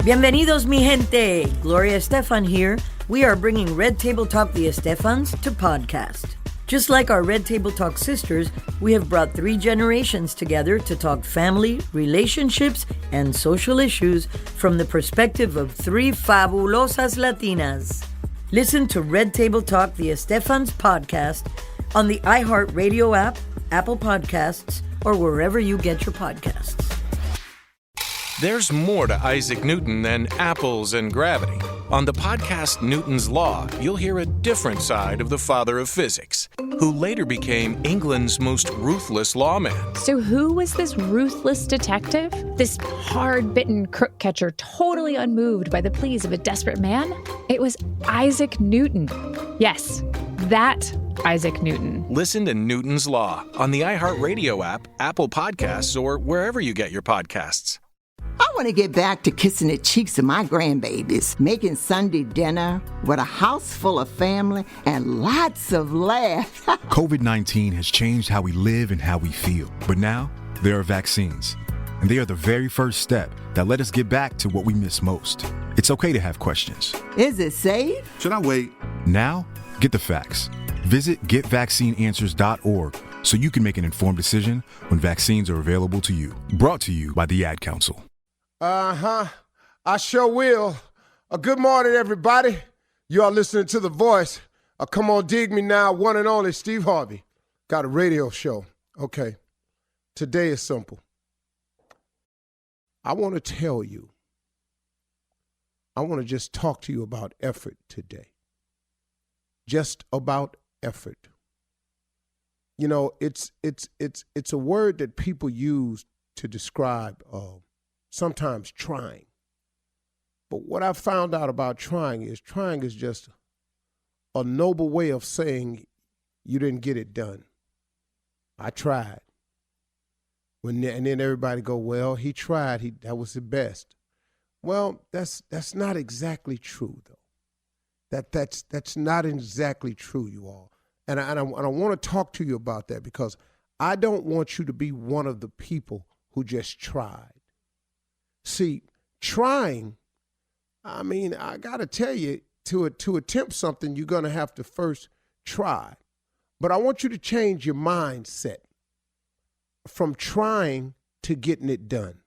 Bienvenidos, mi gente. Gloria Estefan here. We are bringing Red Table Talk the Estefans to podcast. Just like our Red Table Talk sisters, we have brought 3 generations together to talk family, relationships, and social issues from the perspective of 3 fabulosas Latinas. Listen to Red Table Talk the Estefans podcast on the iHeartRadio app, Apple Podcasts, or wherever you get your podcasts. There's more to Isaac Newton than apples and gravity. On the podcast Newton's Law, you'll hear a different side of the father of physics, who later became England's most ruthless lawman. So who was this ruthless detective? This hard-bitten crook catcher totally unmoved by the pleas of a desperate man? It was Isaac Newton. Yes, that Isaac Newton. Listen to Newton's Law on the iHeartRadio app, Apple Podcasts, or wherever you get your podcasts. I want to get back to kissing the cheeks of my grandbabies, making Sunday dinner with a house full of family and lots of laughs. COVID-19 has changed how we live and how we feel. But now, there are vaccines. And they are the very first step that let us get back to what we miss most. It's okay to have questions. Is it safe? Should I wait? Now, get the facts. Visit getvaccineanswers.org so you can make an informed decision when vaccines are available to you. Brought to you by the Ad Council. I sure will. Good morning, everybody. You are listening to The Voice. Come on, dig me now. One and only Steve Harvey. Got a radio show. Okay. Today is simple. I want to tell you. I want to just talk to you about effort today. Just about effort. You know, it's a word that people use to describe sometimes trying. But what I found out about trying is just a noble way of saying you didn't get it done. I tried. And then everybody go, well, he tried. That was the best. Well, that's not exactly true, though. That's not exactly true, you all. And I want to talk to you about that because I don't want you to be one of the people who just tried. See, trying, I mean, I got to tell you, to attempt something, you're going to have to first try. But I want you to change your mindset from trying to getting it done.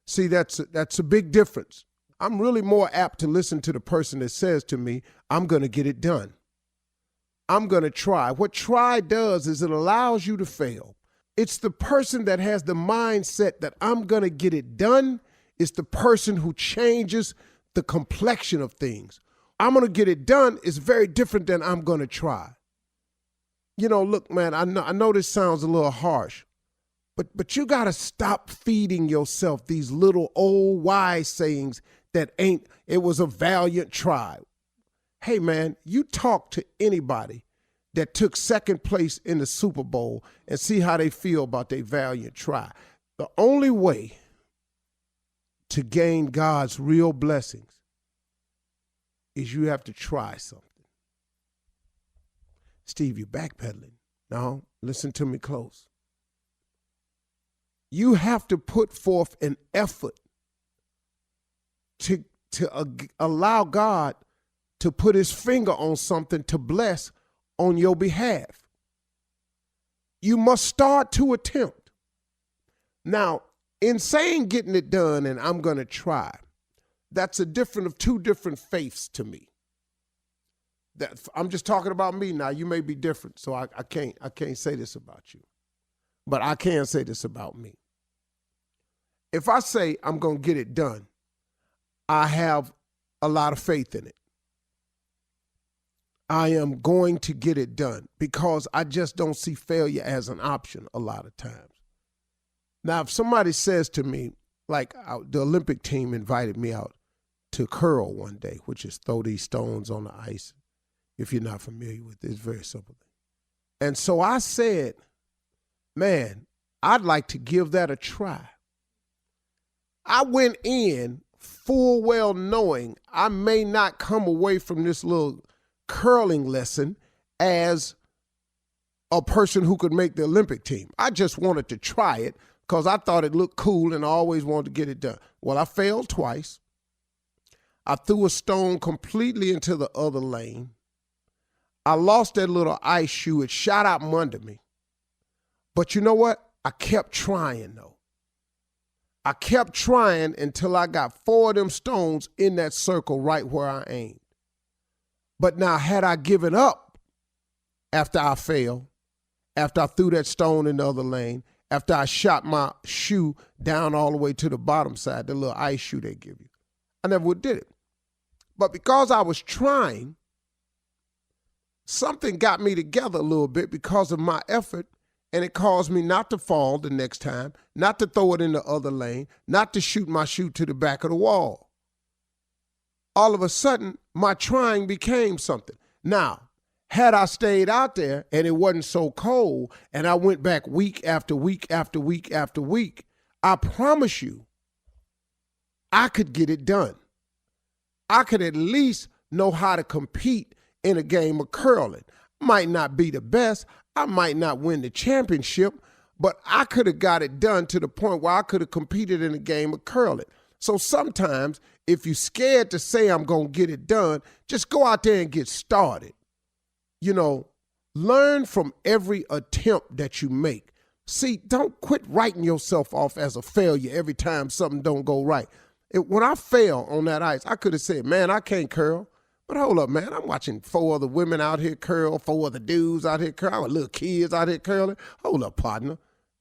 See, that's a big difference. I'm really more apt to listen to the person that says to me, I'm going to get it done. I'm going to try. What try does is it allows you to fail. It's the person that has the mindset that I'm going to get it done. It's the person who changes the complexion of things. I'm going to get it done is very different than I'm going to try. You know, look, man, I know this sounds a little harsh, but you got to stop feeding yourself these little old wise sayings that it was a valiant try. Hey, man, you talk to anybody that took second place in the Super Bowl and see how they feel about their valiant try. The only way to gain God's real blessings is you have to try something. Steve, you're backpedaling. No, listen to me close. You have to put forth an effort to allow God to put his finger on something to bless on your behalf. You must start to attempt. Now, in saying getting it done and I'm going to try, that's of 2 different faiths to me. I'm just talking about me now. You may be different, so I can't say this about you. But I can say this about me. If I say I'm going to get it done, I have a lot of faith in it. I am going to get it done because I just don't see failure as an option a lot of times. Now, if somebody says to me, like the Olympic team invited me out to curl one day, which is throw these stones on the ice. If you're not familiar with it, it's very simple. And so I said, man, I'd like to give that a try. I went in full well knowing I may not come away from this little curling lesson as a person who could make the Olympic team. I just wanted to try it because I thought it looked cool and I always wanted to get it done. Well, I failed twice. I threw a stone completely into the other lane. I lost that little ice shoe. It shot out from under me. But you know what? I kept trying, though. I kept trying until I got 4 of them stones in that circle right where I aimed. But now, had I given up after I fell, after I threw that stone in the other lane, after I shot my shoe down all the way to the bottom side, the little ice shoe they give you, I never would did it. But because I was trying, something got me together a little bit because of my effort, and it caused me not to fall the next time, not to throw it in the other lane, not to shoot my shoe to the back of the wall. All of a sudden, my trying became something. Now, had I stayed out there and it wasn't so cold and I went back week after week after week after week, I promise you, I could get it done. I could at least know how to compete in a game of curling. Might not be the best. I might not win the championship, but I could have got it done to the point where I could have competed in a game of curling. So sometimes if you're scared to say I'm going to get it done, just go out there and get started. You know, learn from every attempt that you make. See, don't quit writing yourself off as a failure every time something don't go right. When I fell on that ice, I could have said, man, I can't curl. But hold up, man, I'm watching 4 other women out here curl, 4 other dudes out here curling, little kids out here curling. Hold up, partner.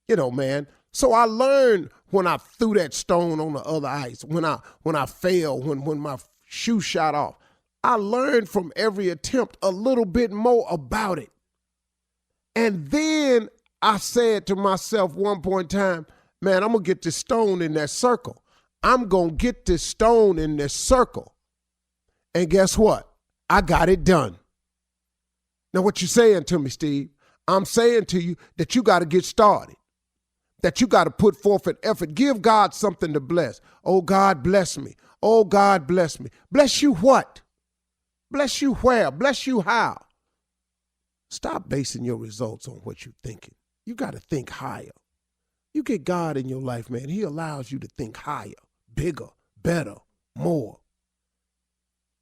You know, man. So I learned when I threw that stone on the other ice, when I fell, when my shoe shot off. I learned from every attempt a little bit more about it. And then I said to myself one point in time, man, I'm going to get this stone in that circle. I'm going to get this stone in this circle. And guess what? I got it done. Now, what you saying to me, Steve? I'm saying to you that you got to get started, that you got to put forth an effort. Give God something to bless. Oh, God, bless me. Oh, God, bless me. Bless you what? Bless you where? Bless you how? Stop basing your results on what you're thinking. You got to think higher. You get God in your life, man. He allows you to think higher, bigger, better, more.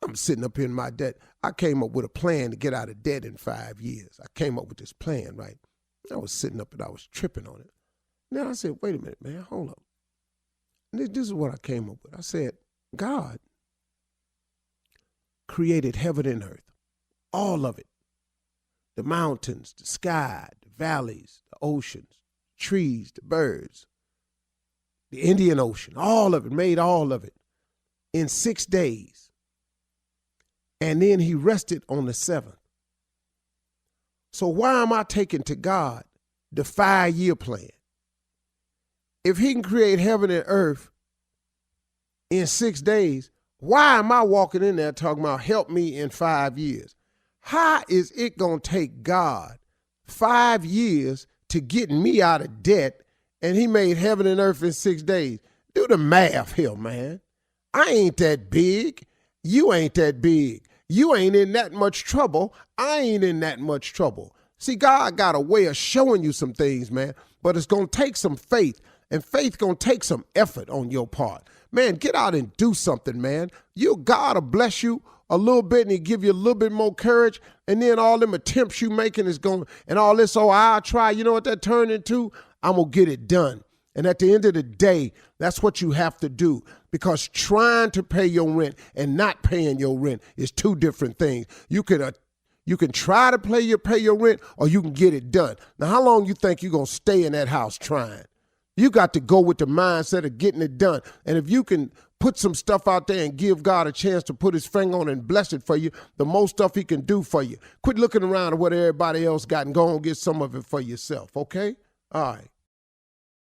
I'm sitting up here in my debt. I came up with a plan to get out of debt in 5 years. I came up with this plan, right? I was sitting up and I was tripping on it. Then I said, wait a minute, man, hold up. This is what I came up with. I said, God created heaven and earth, all of it. The mountains, the sky, the valleys, the oceans, trees, the birds, the Indian Ocean, all of it, made all of it in 6 days. And then he rested on the 7th. So why am I taking to God the 5-year plan? If he can create heaven and earth in 6 days, why am I walking in there talking about help me in 5 years? How is it going to take God 5 years to get me out of debt and he made heaven and earth in 6 days? Do the math here, man. I ain't that big. You ain't that big. You ain't in that much trouble. I ain't in that much trouble. See, God got a way of showing you some things, man, but it's going to take some faith, and faith going to take some effort on your part. Man, get out and do something, man. God will bless you a little bit and he'll give you a little bit more courage, and then all them attempts you making is going, and all this, oh, I'll try. You know what that turned into? I'm going to get it done. And at the end of the day, that's what you have to do, because trying to pay your rent and not paying your rent is 2 different things. You can try to pay your rent, or you can get it done. Now, how long you think you're going to stay in that house trying? You got to go with the mindset of getting it done. And if you can put some stuff out there and give God a chance to put his finger on it and bless it for you, the most stuff he can do for you. Quit looking around at what everybody else got and go and get some of it for yourself, okay? All right.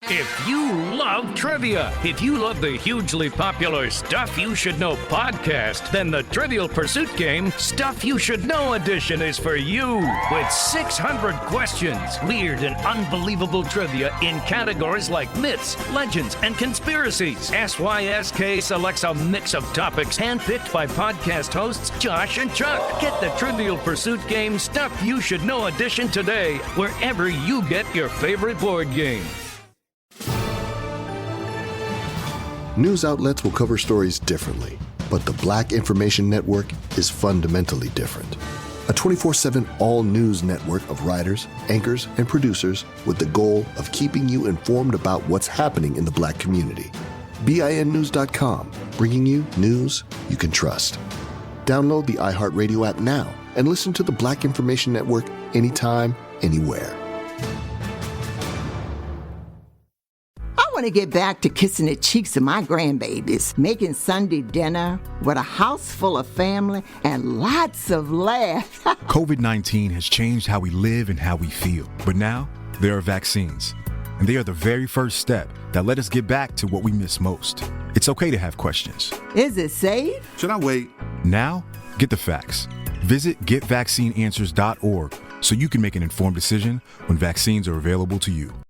If you love trivia, if you love the hugely popular Stuff You Should Know podcast, then the Trivial Pursuit game, Stuff You Should Know edition, is for you. With 600 questions, weird and unbelievable trivia in categories like myths, legends, and conspiracies. SYSK selects a mix of topics handpicked by podcast hosts Josh and Chuck. Get the Trivial Pursuit game, Stuff You Should Know edition today, wherever you get your favorite board game. News outlets will cover stories differently. But the Black Information Network is fundamentally different. A 24/7 all-news network of writers, anchors, and producers with the goal of keeping you informed about what's happening in the Black community. BINnews.com, bringing you news you can trust. Download the iHeartRadio app now and listen to the Black Information Network anytime, anywhere. I want to get back to kissing the cheeks of my grandbabies, making Sunday dinner with a house full of family and lots of laughs. COVID-19 has changed how we live and how we feel. But now, there are vaccines. And they are the very first step that let us get back to what we miss most. It's okay to have questions. Is it safe? Should I wait? Now, get the facts. Visit getvaccineanswers.org so you can make an informed decision when vaccines are available to you.